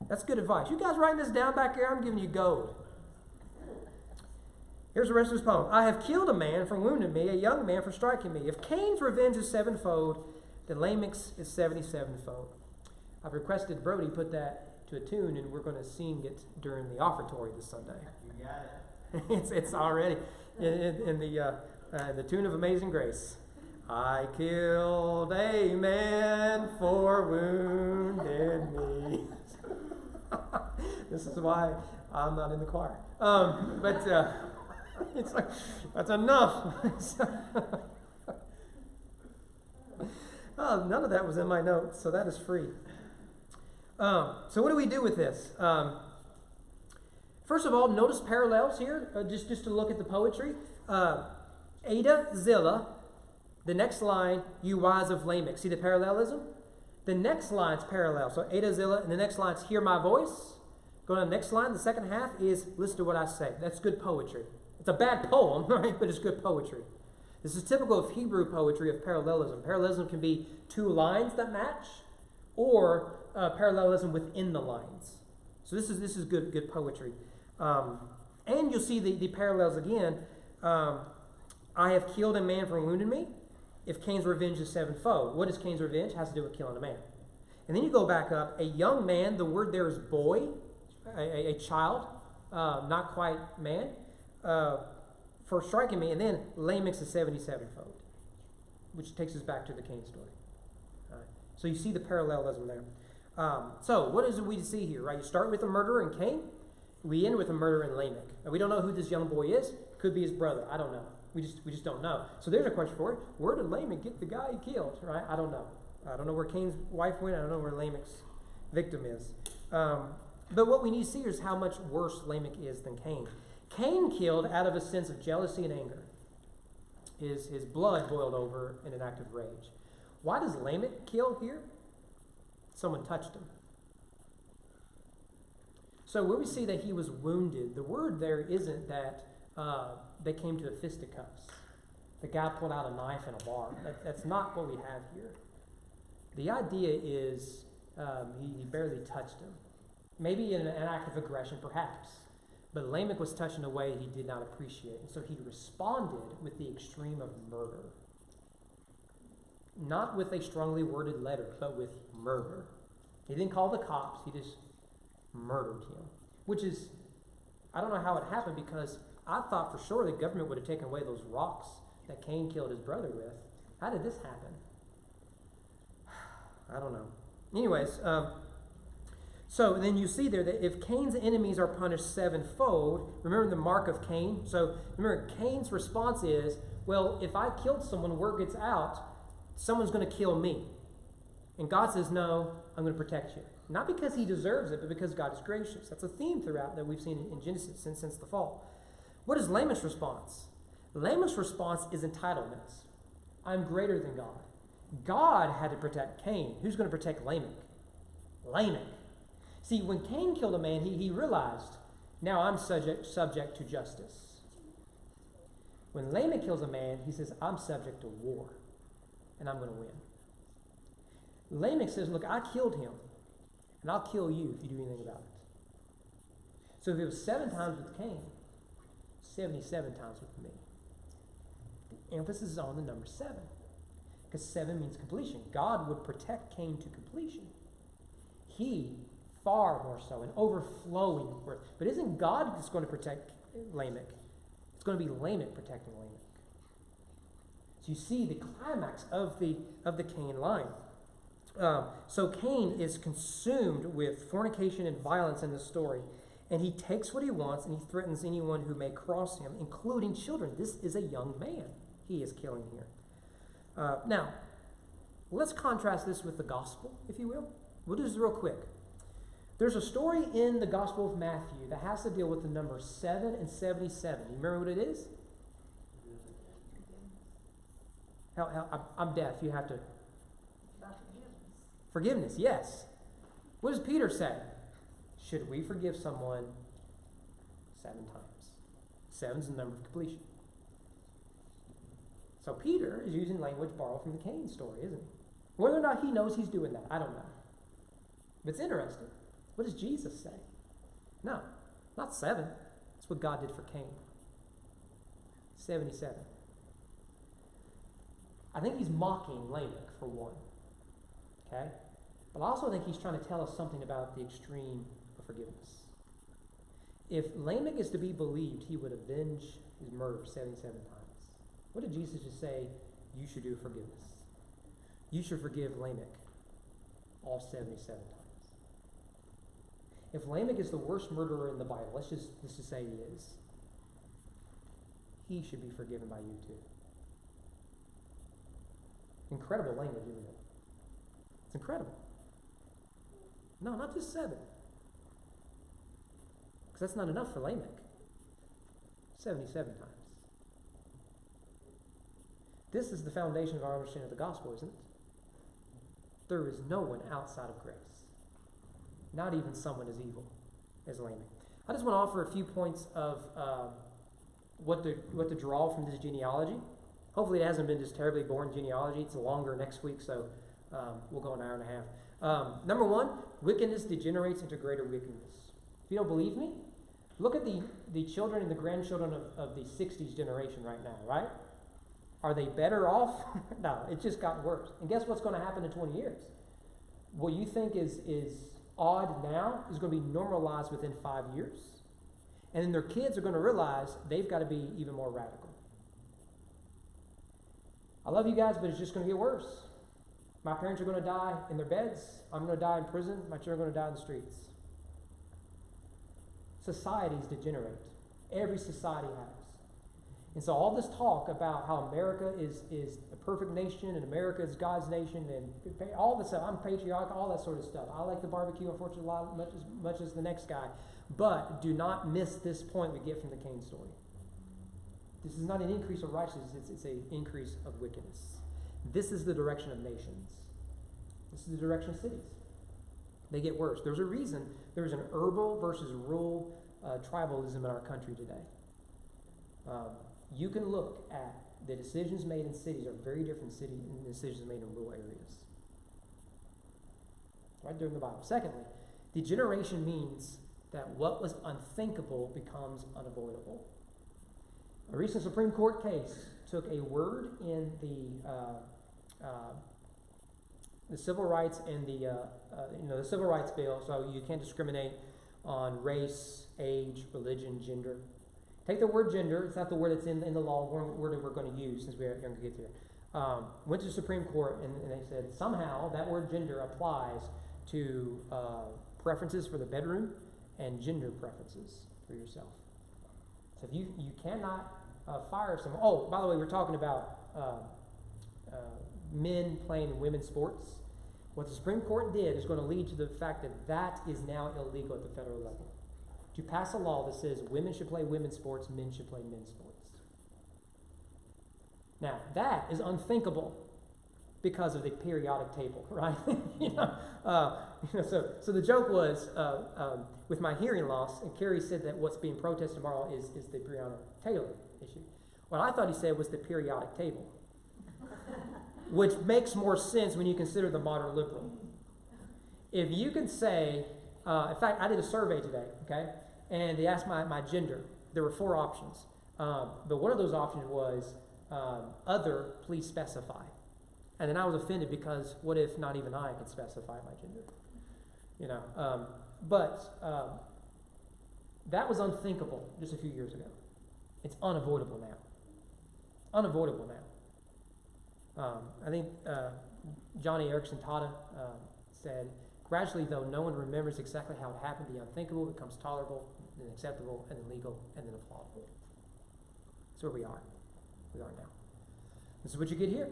That's good advice. You guys writing this down back here? I'm giving you gold. Here's the rest of his poem. I have killed a man for wounding me, a young man for striking me. If Cain's revenge is sevenfold, then Lamech's is 77-fold. I've requested Brody put that to a tune, and we're going to sing it during the offertory this Sunday. You got it. It's already in the tune of Amazing Grace. I killed a man for wounding me. This is why I'm not in the choir. It's like, that's enough. None of that was in my notes, so that is free. So what do we do with this? First of all, notice parallels here, just to look at the poetry. Ada, Zillah. The next line, you wives of Lamech. See the parallelism? The next line's parallel. So Ada, Zillah, and the next line's hear my voice. Go to the next line. The second half is listen to what I say. That's good poetry. It's a bad poem, right? But it's good poetry. This is typical of Hebrew poetry of parallelism. Parallelism can be two lines that match, or parallelism within the lines. So this is good poetry. And you'll see the parallels again. I have killed a man for wounding me. If Cain's revenge is sevenfold. What is Cain's revenge? It has to do with killing a man. And then you go back up. A young man, the word there is for child, not quite man. For for striking me. And then Lamech's a 77-fold, which takes us back to the Cain story. All right. So you see the parallelism there. So what is it we see here, right? You start with a murderer in Cain. We end with a murderer in Lamech. Now, we don't know who this young boy is. Could be his brother. I don't know. We just don't know. So there's a question for you. Where did Lamech get the guy he killed, right? I don't know. I don't know where Cain's wife went. I don't know where Lamech's victim is. But what we need to see is how much worse Lamech is than Cain. Cain killed out of a sense of jealousy and anger. His blood boiled over in an act of rage. Why does Lamech kill here? Someone touched him. So where we see that he was wounded, the word there isn't that they came to a fisticuffs. The guy pulled out a knife in a bar. That's not what we have here. The idea is he barely touched him. Maybe in an act of aggression, perhaps. But Lamech was touched in a way he did not appreciate. And so he responded with the extreme of murder. Not with a strongly worded letter, but with murder. He didn't call the cops. He just murdered him. Which is, I don't know how it happened, because I thought for sure the government would have taken away those rocks that Cain killed his brother with. How did this happen? I don't know. Anyways, so then you see there that if Cain's enemies are punished sevenfold, remember the mark of Cain? So remember, Cain's response is, well, if I killed someone, word gets out, someone's going to kill me. And God says, no, I'm going to protect you. Not because he deserves it, but because God is gracious. That's a theme throughout that we've seen in Genesis since the fall. What is Lamech's response? Lamech's response is entitlement. I'm greater than God. God had to protect Cain. Who's going to protect Lamech? Lamech. See, when Cain killed a man, he realized, now I'm subject to justice. When Lamech kills a man, he says, I'm subject to war, and I'm going to win. Lamech says, look, I killed him, and I'll kill you if you do anything about it. So if it was 7 times with Cain, 77 times with me. The emphasis is on the number 7, because 7 means completion. God would protect Cain to completion. He, far more so, an overflowing worth. But isn't God that's going to protect Lamech? It's going to be Lamech protecting Lamech. So you see the climax of the Cain line. So Cain is consumed with fornication and violence in the story, and he takes what he wants and he threatens anyone who may cross him, including children. This is a young man he is killing here. Now, let's contrast this with the gospel, if you will. We'll do this real quick. There's a story in the Gospel of Matthew that has to deal with the number 7 and 77. You remember what it is? I'm deaf. You have to. Forgiveness, yes. What does Peter say? Should we forgive someone 7 times? 7's the number of completion. So Peter is using language borrowed from the Cain story, isn't he? Whether or not he knows he's doing that, I don't know. But it's interesting. What does Jesus say? No, not 7. That's what God did for Cain. 77. I think he's mocking Lamech, for one. Okay? But I also think he's trying to tell us something about the extreme of forgiveness. If Lamech is to be believed, he would avenge his murder 77 times. What did Jesus just say you should do forgiveness? You should forgive Lamech all 77 times. If Lamech is the worst murderer in the Bible, let's just say he is, he should be forgiven by you too. Incredible language, isn't it? It's incredible. No, not just 7. Because that's not enough for Lamech. 77 times. This is the foundation of our understanding of the gospel, isn't it? There is no one outside of grace. Not even someone as evil as Lamech. I just want to offer a few points of what to draw from this genealogy. Hopefully it hasn't been just terribly boring genealogy. It's longer next week, so we'll go an hour and a half. Number 1, wickedness degenerates into greater wickedness. If you don't believe me, look at the children and the grandchildren of the 60s generation right now, right? Are they better off? No, it just got worse. And guess what's going to happen in 20 years? What you think is odd now is going to be normalized within 5 years. And then their kids are going to realize they've got to be even more radical. I love you guys, but it's just going to get worse. My parents are going to die in their beds. I'm going to die in prison. My children are going to die in the streets. Societies degenerate. Every society has. And so all this talk about how America is a perfect nation and America is God's nation and all this stuff, I'm patriotic, all that sort of stuff. I like the barbecue, unfortunately, much as the next guy. But do not miss this point we get from the Cain story. This is not an increase of righteousness, it's an increase of wickedness. This is the direction of nations. This is the direction of cities. They get worse. There's a reason there's an urban versus rural tribalism in our country today. You can look at the decisions made in cities are very different than decisions made in rural areas. Right there in the Bible. Secondly, degeneration means that what was unthinkable becomes unavoidable. A recent Supreme Court case took a word in the civil rights and the civil rights bill. So you can't discriminate on race, age, religion, gender. Take the word gender. It's not the word that's in the law. Word that we're going to use since we're going to get there. Went to the Supreme Court and they said somehow that word gender applies to preferences for the bedroom and gender preferences for yourself. So if you cannot fire someone. Oh, by the way, we're talking about men playing in women's sports. What the Supreme Court did is going to lead to the fact that that is now illegal at the federal level. To pass a law that says women should play women's sports, men should play men's sports. Now, that is unthinkable because of the periodic table, right? So the joke was, with my hearing loss, and Kerry said that what's being protested tomorrow is the periodic table issue. What I thought he said was the periodic table, which makes more sense when you consider the modern liberal. If you can say, in fact, I did a survey today, okay? And they asked my gender. There were 4 options. But one of those options was, other, please specify. And then I was offended because what if not even I could specify my gender? That was unthinkable just a few years ago. It's unavoidable now. Unavoidable now. I think Johnny Erickson Tata said, gradually, though, no one remembers exactly how it happened. The unthinkable becomes tolerable, then acceptable, and then legal, and then applaudable. That's where we are. We are now. This is what you get here.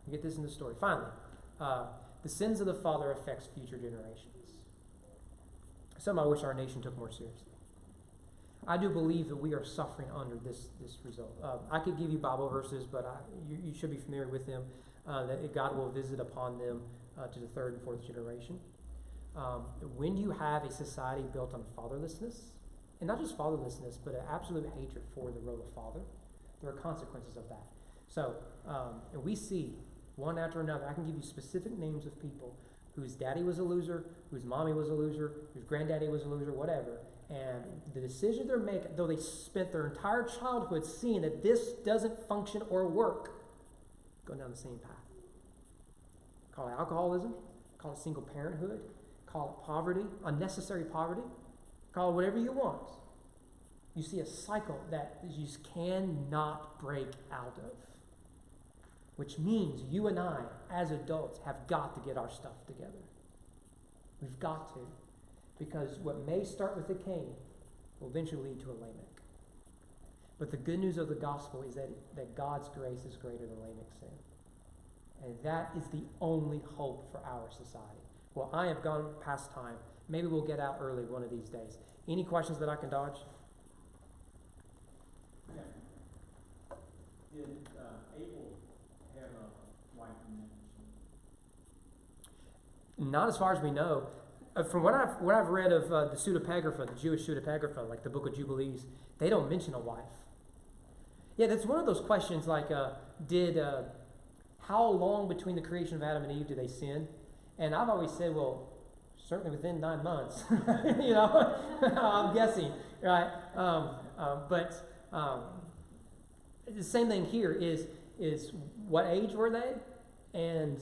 You get this in the story. Finally, the sins of the father affects future generations. Something I wish our nation took more seriously. I do believe that we are suffering under this result. I could give you Bible verses, but you should be familiar with them, that God will visit upon them to the 3rd and 4th generation. When you have a society built on fatherlessness, and not just fatherlessness, but an absolute hatred for the role of father, there are consequences of that. So, and we see one after another. I can give you specific names of people whose daddy was a loser, whose mommy was a loser, whose granddaddy was a loser, whatever. And the decisions they're making, though they spent their entire childhood seeing that this doesn't function or work, go down the same path. Call it alcoholism, call it single parenthood, call it poverty, unnecessary poverty, call it whatever you want. You see a cycle that you just cannot break out of. Which means you and I, as adults, have got to get our stuff together. We've got to. Because what may start with a Cain will eventually lead to a Lamech. But the good news of the gospel is that God's grace is greater than Lamech's sin. And that is the only hope for our society. Well, I have gone past time. Maybe we'll get out early one of these days. Any questions that I can dodge? Okay. Did Abel have a wife in that? Not as far as we know. From what I've read of the pseudepigrapha, the Jewish pseudepigrapha, like the Book of Jubilees, they don't mention a wife. Yeah, that's one of those questions like, how long between the creation of Adam and Eve did they sin? And I've always said, well, certainly within 9 months. I'm guessing, right? The same thing here is what age were they? And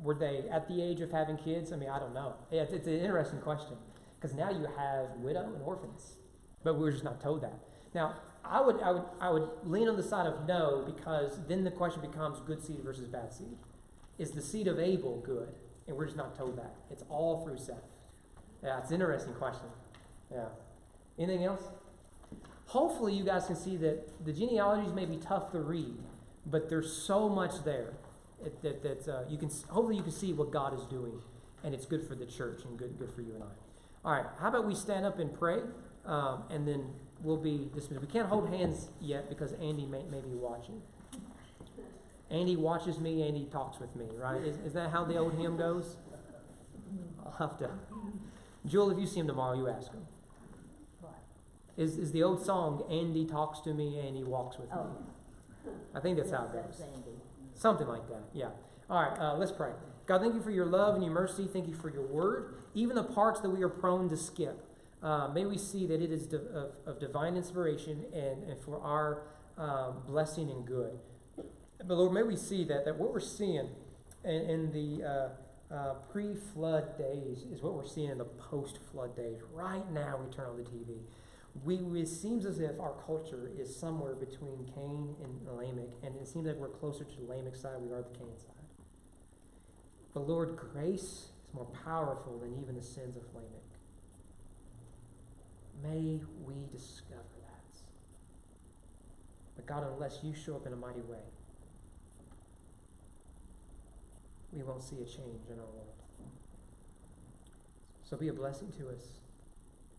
were they at the age of having kids? I mean, I don't know. It's an interesting question because now you have widow and orphans. But we're just not told that. Now, I would lean on the side of no, because then the question becomes good seed versus bad seed. Is the seed of Abel good? And we're just not told that. It's all through Seth. Yeah, it's an interesting question. Yeah. Anything else? Hopefully you guys can see that the genealogies may be tough to read, but there's so much there that you can. Hopefully you can see what God is doing, and it's good for the church and good for you and I. All right, how about we stand up and pray, and then we'll be dismissed. We can't hold hands yet because Andy may be watching. Andy watches me, Andy talks with me, right? Is that how the old hymn goes? I'll have to. Jewel, if you see him tomorrow, you ask him. Is the old song, Andy talks to me, Andy walks with me? I think that's how it goes. Something like that, yeah. All right, let's pray. God, thank you for your love and your mercy. Thank you for your word. Even the parts that we are prone to skip, may we see that it is of divine inspiration and for our blessing and good. But Lord, may we see that what we're seeing in the pre-flood days is what we're seeing in the post-flood days. Right now, we turn on the TV. It seems as if our culture is somewhere between Cain and Lamech, and it seems like we're closer to the Lamech side we are the Cain side. But Lord, grace is more powerful than even the sins of Lamech. May we discover that. But God, unless you show up in a mighty way, we won't see a change in our world. So be a blessing to us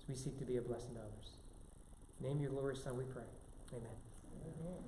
as we seek to be a blessing to others. In the name of your glorious Son, we pray. Amen. Amen.